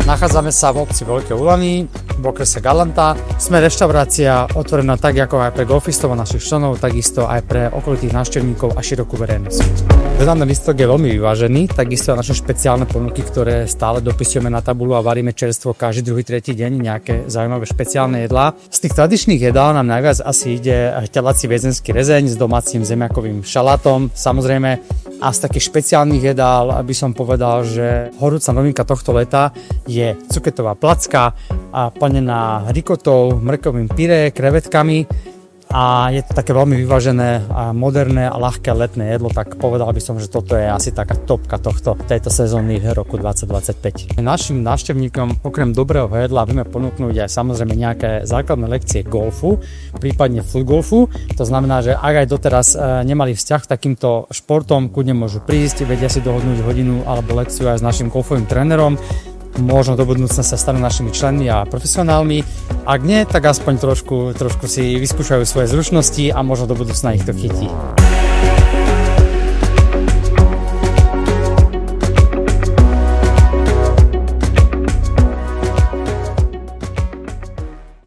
Nachádzame sa v obci Veľké Ulany, v okrese Galanta. Sme reštaurácia otvorená tak ako aj pre golfistov a našich členov, takisto aj pre okolitých návštevníkov a širokú verejnosť. Jedálny lístok je veľmi vyvážený, takisto aj naše špeciálne ponuky, ktoré stále dopisujeme na tabuľu a varíme čerstvo každý druhý, tretí deň, nejaké zaujímavé špeciálne jedlá. Z tých tradičných jedál nám najviac asi ide telací viezenský rezeň s domácim zemiakovým šalátom, samozrejme. A z takých špeciálnych jedál by som povedal, že horúca novinka tohto leta je cuketová placka a plnená rikotou, mrkovým pyré, krevetkami a je to také veľmi vyvážené a moderné a ľahké letné jedlo, tak povedal by som, že toto je asi taká topka tejto sezóny roku 2025. Našim návštevníkom okrem dobrého jedla vieme ponúknuť aj samozrejme nejaké základné lekcie golfu, prípadne footgolfu. To znamená, že ak aj doteraz nemali vzťah k takýmto športom, kľudne môžu prísť, vedia si dohodnúť hodinu alebo lekciu aj s našim golfovým trénerom. Možno do budúcna sa stanú našimi členmi a profesionálmi. Ak nie, tak aspoň trošku si vyskúšajú svoje zručnosti a možno do budúcna ich to chytí.